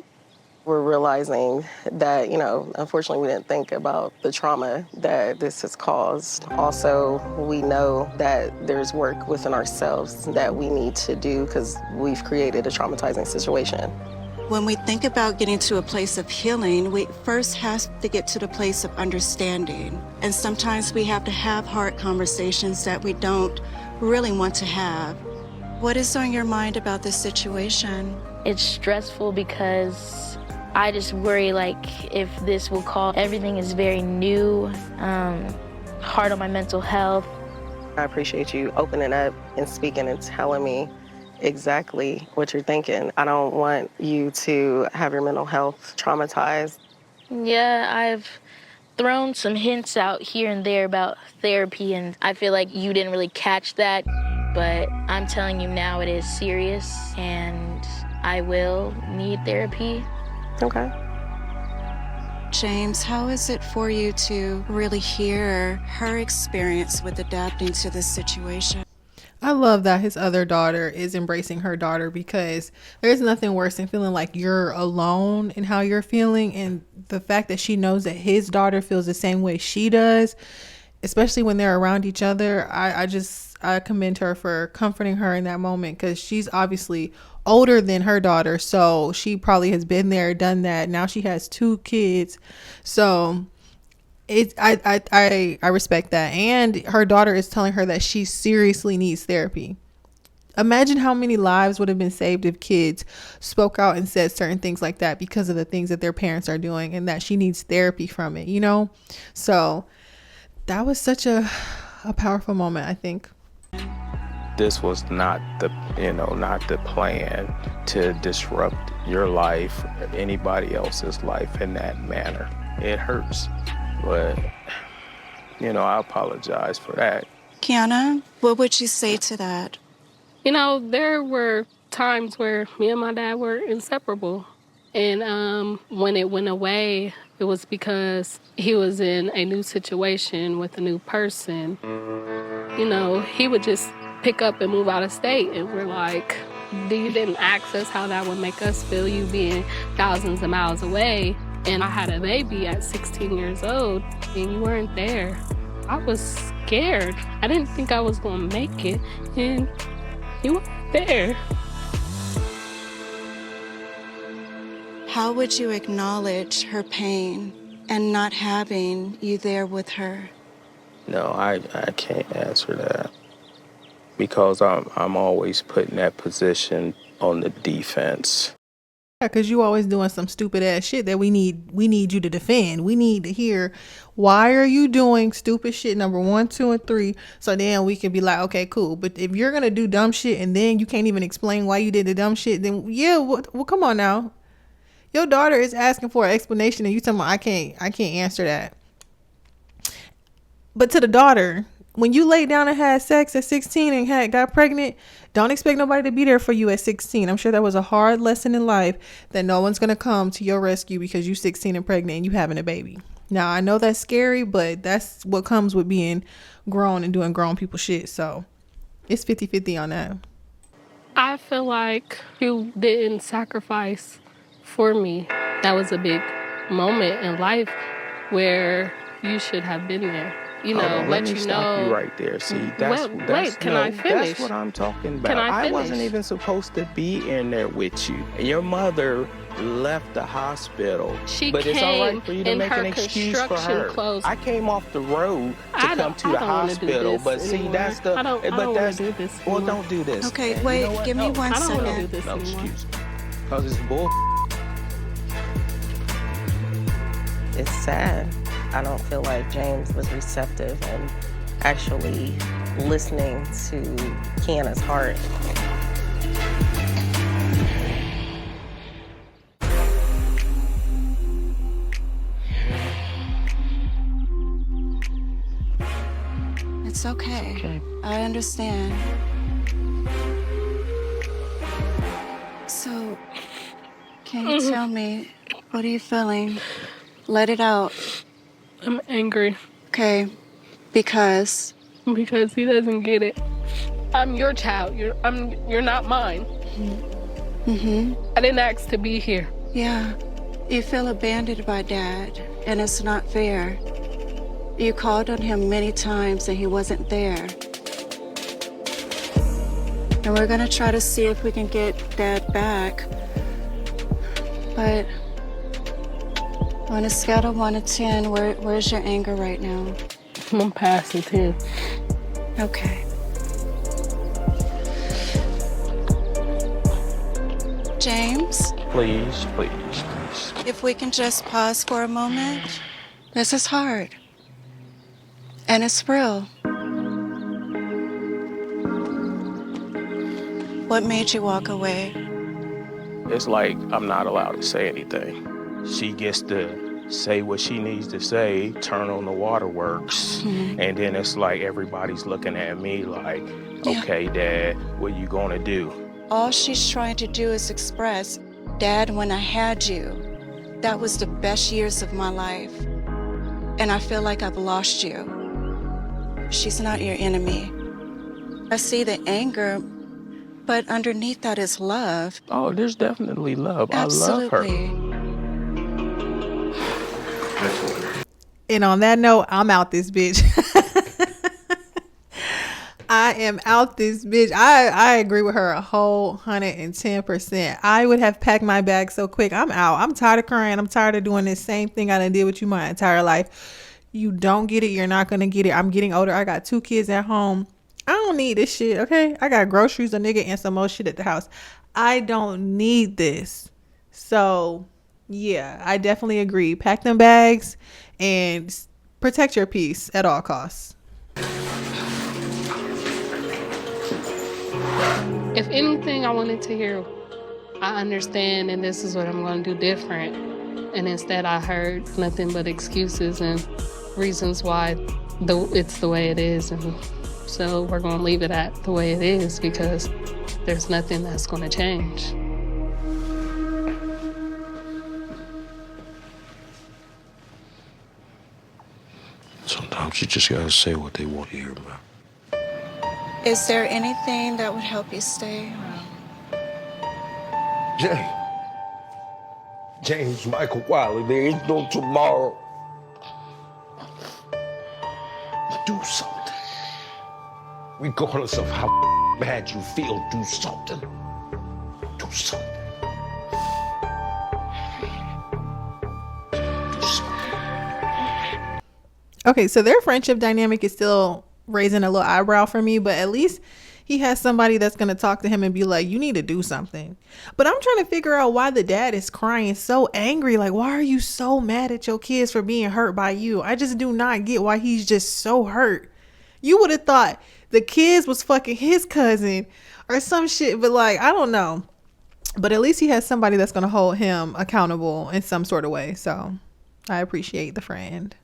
We're realizing that, unfortunately, we didn't think about the trauma that this has caused. Also, we know that there's work within ourselves that we need to do because we've created a traumatizing situation. When we think about getting to a place of healing, we first have to get to the place of understanding. And sometimes we have to have hard conversations that we don't really want to have. What is on your mind about this situation? It's stressful because I just worry if this will cause, everything is very new, hard on my mental health. I appreciate you opening up and speaking and telling me exactly what you're thinking. I don't want you to have your mental health traumatized. Yeah, I've thrown some hints out here and there about therapy, and I feel like you didn't really catch that, but I'm telling you now it is serious, and I will need therapy. Okay. James, how is it for you to really hear her experience with adapting to this situation? I love that his other daughter is embracing her daughter, because there's nothing worse than feeling like you're alone in how you're feeling. And the fact that she knows that his daughter feels the same way she does, especially when they're around each other, I commend her for comforting her in that moment, because she's obviously older than her daughter. So she probably has been there, done that. Now she has 2 kids. So I respect that. And her daughter is telling her that she seriously needs therapy. Imagine how many lives would have been saved if kids spoke out and said certain things like that because of the things that their parents are doing, and that she needs therapy from it, So that was such a powerful moment, I think. This was not the plan to disrupt your life or anybody else's life in that manner. It hurts, but, I apologize for that. Kiana, what would you say to that? There were times where me and my dad were inseparable. And when it went away, it was because he was in a new situation with a new person. He would just pick up and move out of state. And we're like, you didn't ask us how that would make us feel, you being thousands of miles away. And I had a baby at 16 years old, and you weren't there. I was scared. I didn't think I was going to make it, and you weren't there. How would you acknowledge her pain and not having you there with her? No, I can't answer that, because I'm always put in that position on the defense. Because you always doing some stupid ass shit that we need you to defend. We need to hear, why are you doing stupid shit, number 1, 2, and 3, so then we can be like, okay, cool. But if you're gonna do dumb shit and then you can't even explain why you did the dumb shit, then yeah, well come on now. Your daughter is asking for an explanation and you tell me I can't answer that. But to the daughter, when you laid down and had sex at 16 and got pregnant, don't expect nobody to be there for you at 16. I'm sure that was a hard lesson in life, that no one's going to come to your rescue because you're 16 and pregnant and you having a baby. Now, I know that's scary, but that's what comes with being grown and doing grown people shit. So it's 50-50 on that. I feel like you didn't sacrifice for me. That was a big moment in life where you should have been there. You know, let me stop you right there. See, can I finish? That's what I'm talking about. Can I finish? I wasn't even supposed to be in there with you. Your mother left the hospital. But it's all right for you to make an excuse for her. Clothes. I came off the road to come to the hospital, but see, anymore. that's the. I don't want to do this well, anymore. don't do this. Okay, man. wait, You know what? give me one I don't want to do second. this No, anymore. excuse me. Because it's bull. It's sad. I don't feel like James was receptive and actually listening to Kiana's heart. It's okay. I understand. So, can you tell me, what are you feeling? Let it out. I'm angry. Okay. Because he doesn't get it. I'm your child. You're not mine. I didn't ask to be here. Yeah, you feel abandoned by Dad, and it's not fair. You called on him many times and he wasn't there. And we're gonna try to see if we can get Dad back. But on a scale of 1 to 10, where's your anger right now? I'm past the 10. Okay. James, Please. if we can just pause for a moment. This is hard. And it's real. What made you walk away? It's like I'm not allowed to say anything. She gets to say what she needs to say, turn on the waterworks, and then it's like everybody's looking at me like, okay, Dad, what you gonna do? All she's trying to do is express, Dad, when I had you, that was the best years of my life. And I feel like I've lost you. She's not your enemy. I see the anger, but underneath that is love. Oh, there's definitely love. Absolutely. I love her. And on that note, I'm out this bitch. I am out this bitch. I agree with her a whole 110%. I would have packed my bag so quick. I'm out. I'm tired of crying. I'm tired of doing this same thing I done did with you my entire life. You don't get it. You're not going to get it. I'm getting older. I got 2 kids at home. I don't need this shit, okay? I got groceries, a nigga, and some more shit at the house. I don't need this. So, yeah, I definitely agree. Pack them bags and protect your peace at all costs. If anything, I wanted to hear, I understand and this is what I'm going to do different. And instead I heard nothing but excuses and reasons why it's the way it is. And so we're going to leave it at the way it is because there's nothing that's going to change. Sometimes you just gotta say what they want to hear about. Is there anything that would help you stay? James Michael Wiley, there is no tomorrow. Do something. Regardless of how bad you feel, do something. Do something. Okay, so their friendship dynamic is still raising a little eyebrow for me, but at least he has somebody that's going to talk to him and be like, you need to do something. But I'm trying to figure out why the dad is crying so angry. Like, why are you so mad at your kids for being hurt by you? I just do not get why he's just so hurt. You would have thought the kids was fucking his cousin or some shit, but like, I don't know. But at least he has somebody that's going to hold him accountable in some sort of way. So I appreciate the friend.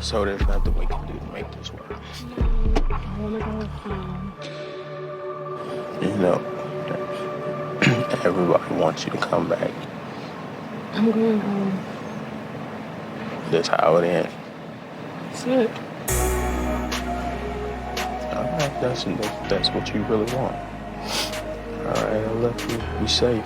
So there's nothing we can do to make this work. I want to go home. You know, everybody wants you to come back. I'm going home. That's how it ends. That's it. All right, that's what you really want. All right, I'll let you be safe.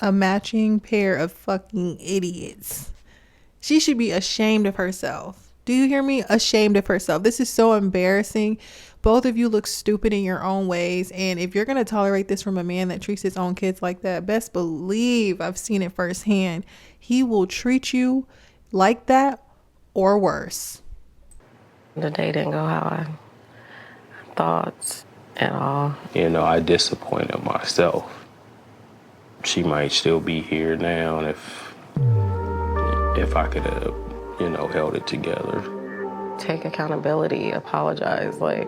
A matching pair of fucking idiots. She should be ashamed of herself. Do you hear me? Ashamed of herself. This is so embarrassing. Both of you look stupid in your own ways. And if you're going to tolerate this from a man that treats his own kids like that, best believe I've seen it firsthand. He will treat you like that or worse. The day didn't go how I thought at all. You know, I disappointed myself. She might still be here now if I could have, you know, held it together. Take accountability, apologize. Like,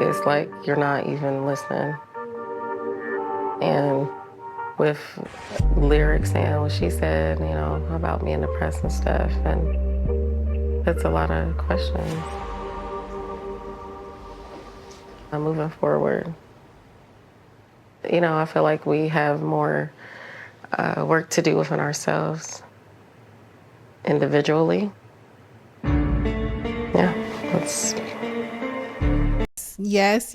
it's like you're not even listening. And with lyrics and what she said, you know, about me in the press and stuff, and it's a lot of questions. I'm moving forward. You know, I feel like we have more work to do within ourselves individually. Yeah, that's... Yes.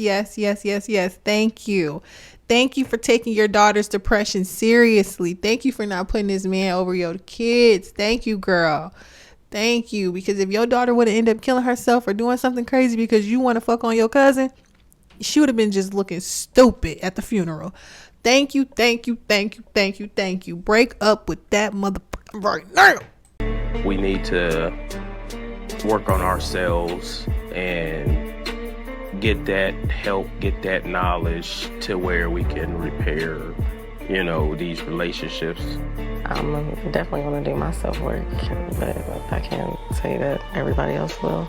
Thank you. Thank you for taking your daughter's depression seriously. Thank you for not putting this man over your kids. Thank you, girl. Thank you. Because if your daughter would have ended up killing herself or doing something crazy because you want to fuck on your cousin, she would have been just looking stupid at the funeral. Thank you. Break up with that motherfucker right now. We need to work on ourselves and get that help, get that knowledge to where we can repair, you know, these relationships. I'm definitely going to do my self-work, but I can't say that everybody else will.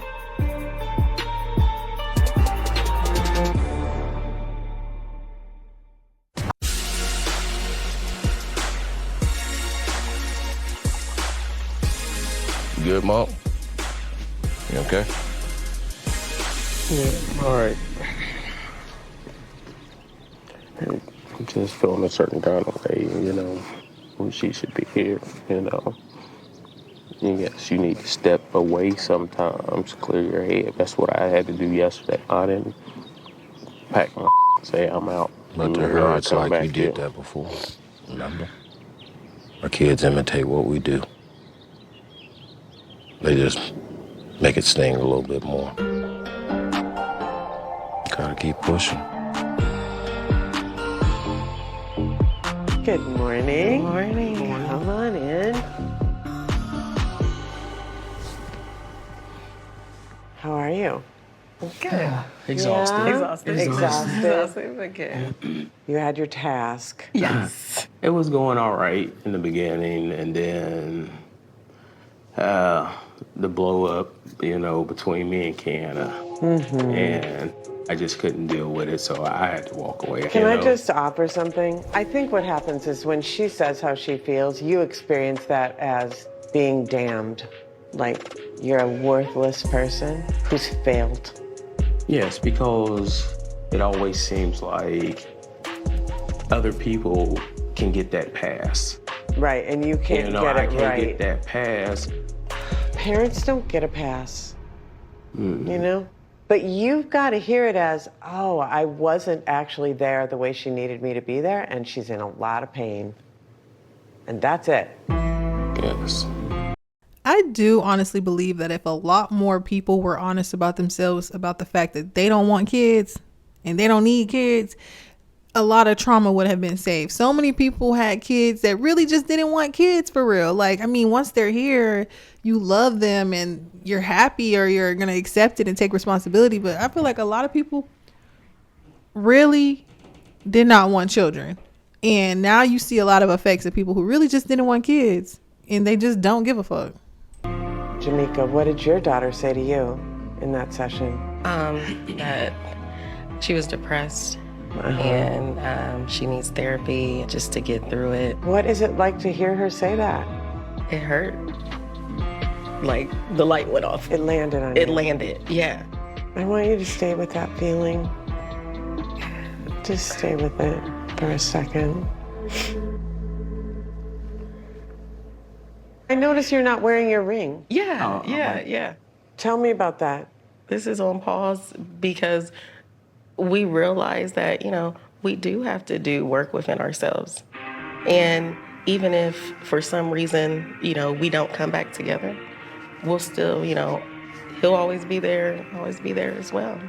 Good, Mom? You okay? Yeah, all right. I'm just feeling a certain kind of way, you know, when she should be here, you know. Yes, you need to step away sometimes, clear your head. That's what I had to do yesterday. I didn't pack my say I'm out. But to her, it's like you did that before, remember? Our kids imitate what we do. They just make it sting a little bit more. Gotta keep pushing. Good morning. Good morning. Come on in. How are you? Good. Exhausted. Yeah? Exhausted, but good. You had your task. Yes. It was going all right in the beginning, and then the blow up, you know, between me and Kiana. Mm-hmm. And I just couldn't deal with it, so I had to walk away. Can I just offer something? I think what happens is when she says how she feels, you experience that as being damned. Like you're a worthless person who's failed. Yes, because it always seems like other people can get that pass. Right, and you can't get it I can't right. get that pass. Parents don't get a pass, you know? But you've got to hear it as, oh, I wasn't actually there the way she needed me to be there, and she's in a lot of pain. And that's it. Yes. I do honestly believe that if a lot more people were honest about themselves, about the fact that they don't want kids and they don't need kids, a lot of trauma would have been saved. So many people had kids that really just didn't want kids for real. Like, I mean, once they're here, you love them and you're happy, or you're going to accept it and take responsibility. But I feel like a lot of people really did not want children. And now you see a lot of effects of people who really just didn't want kids and they just don't give a fuck. Jamaica, what did your daughter say to you in that session? That she was depressed and she needs therapy just to get through it. What is it like to hear her say that? It hurt. Like the light went off. It landed on you. It landed, yeah. I want you to stay with that feeling. Just stay with it for a second. I notice you're not wearing your ring. Yeah. Tell me about that. This is on pause because we realize that, you know, we do have to do work within ourselves. And even if for some reason, you know, we don't come back together, we'll still, you know, he'll always be there as well.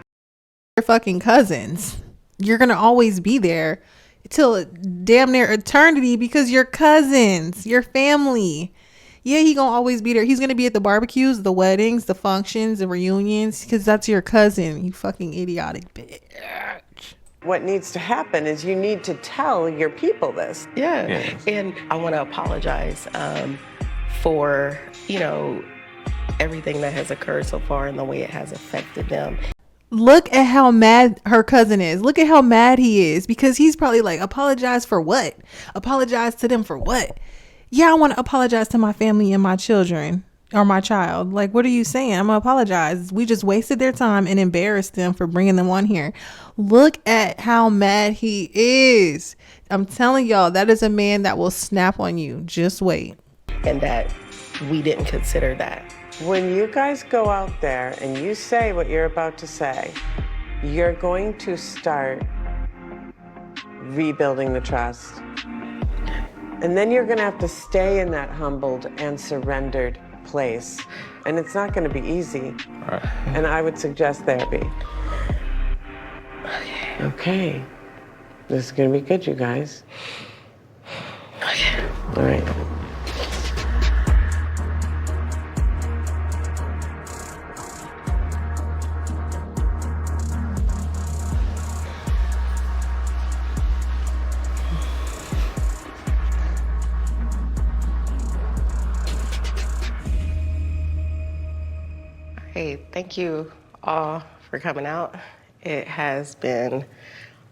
Your fucking cousins. You're going to always be there till damn near eternity because you're cousins, your family. Yeah, he gonna always be there. He's gonna be at the barbecues, the weddings, the functions, the reunions, because that's your cousin, you fucking idiotic bitch. What needs to happen is you need to tell your people this. Yeah. Yes. And I want to apologize for, you know, everything that has occurred so far and the way it has affected them. Look at how mad her cousin is. Look at how mad he is, because he's probably like, apologize for what? Apologize to them for what? Yeah, I want to apologize to my family and my children or my child. Like, what are you saying? I'm gonna apologize. We just wasted their time and embarrassed them for bringing them on here. Look at how mad he is. I'm telling y'all, that is a man that will snap on you. Just wait. And that we didn't consider that. When you guys go out there and you say what you're about to say, you're going to start rebuilding the trust. And then you're going to have to stay in that humbled and surrendered place. And it's not going to be easy. Right. And I would suggest therapy. Okay. This is going to be good, you guys. Okay. All right. Hey, thank you all for coming out. It has been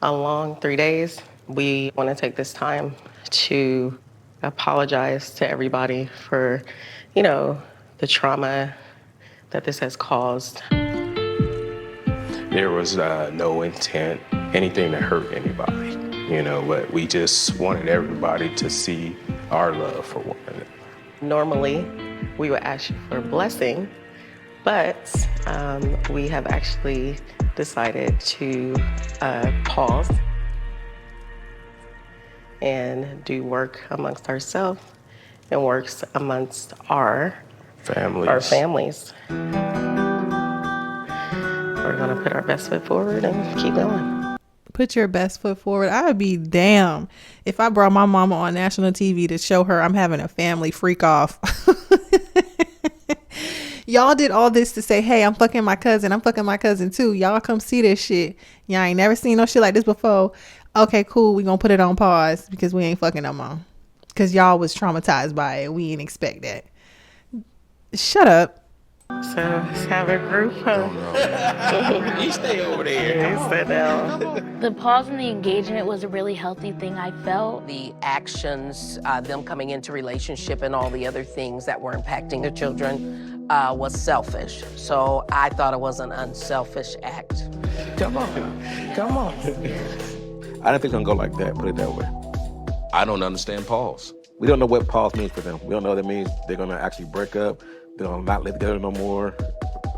a long 3 days. We want to take this time to apologize to everybody for, you know, the trauma that this has caused. There was no intent, anything to hurt anybody, you know, but we just wanted everybody to see our love for one another. Normally, we would ask you for a blessing, but we have actually decided to pause and do work amongst ourselves and works amongst our families. We're gonna put our best foot forward and keep going. Put your best foot forward. I would be damn if I brought my mama on national TV to show her I'm having a family freak off. Y'all did all this to say, hey, I'm fucking my cousin. I'm fucking my cousin too. Y'all come see this shit. Y'all ain't never seen no shit like this before. Okay, cool. We gonna put it on pause because we ain't fucking no more. Because y'all was traumatized by it. We didn't expect that. Shut up. So let's have a group hug. You stay over there. You sit down. The pause in the engagement was a really healthy thing, I felt. The actions, them coming into relationship and all the other things that were impacting the children was selfish. So I thought it was an unselfish act. Come on. I didn't think it's gonna go like that, put it that way. I don't understand pause. We don't know what pause means for them. We don't know what that means. They're gonna actually break up. They're gonna not live together no more.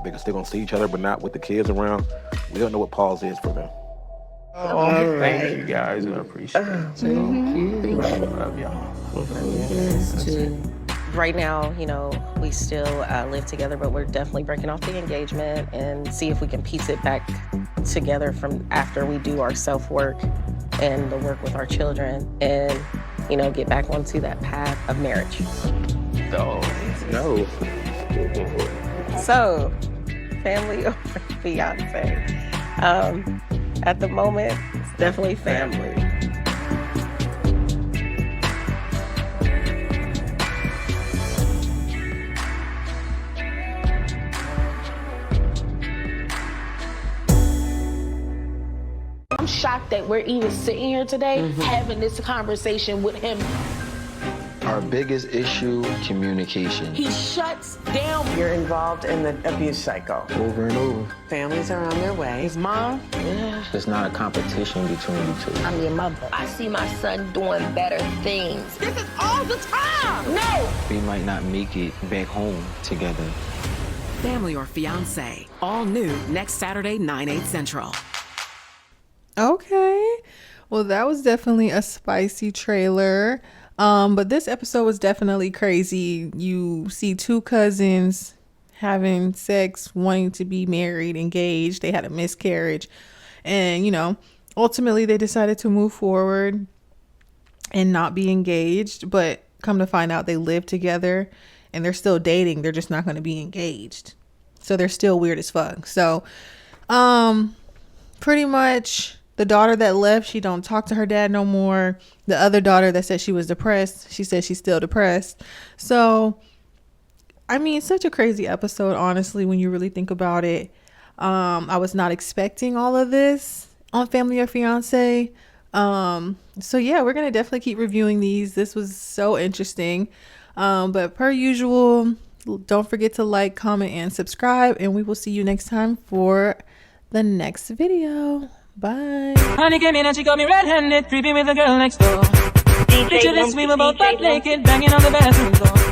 They're still gonna see each other, but not with the kids around. We don't know what pause is for them. Oh, thank you guys. I appreciate it. Thank you. Love y'all. Right now, you know, we still live together, but we're definitely breaking off the engagement and see if we can piece it back together from after we do our self-work and the work with our children and, you know, get back onto that path of marriage. No. So, family or fiance? At the moment, it's definitely family. I'm shocked that we're even sitting here today having this conversation with him. Our biggest issue, communication. He shuts down. You're involved in the abuse cycle. Over and over. Families are on their way. His mom? It's not a competition between you two. I'm your mother. I see my son doing better things. This is all the time. No! We might not make it back home together. Family or Fiancé. All new next Saturday, 9/8 Central. Okay. Well, that was definitely a spicy trailer. But this episode was definitely crazy. You see two cousins having sex, wanting to be married, engaged. They had a miscarriage. And, you know, ultimately they decided to move forward and not be engaged. But come to find out they live together and they're still dating. They're just not going to be engaged. So they're still weird as fuck. So, pretty much the daughter that left, she don't talk to her dad no more. The other daughter that said she was depressed, she said she's still depressed. So, I mean, such a crazy episode, honestly, when you really think about it. I was not expecting all of this on Family or Fiancé. So yeah, we're going to definitely keep reviewing these. This was so interesting. But per usual, don't forget to like, comment, and subscribe. And we will see you next time for the next video. Bye. Honey came in and she got me red-handed, creeping with the girl next door. Picture this, we were both butt naked, banging on the bathroom door.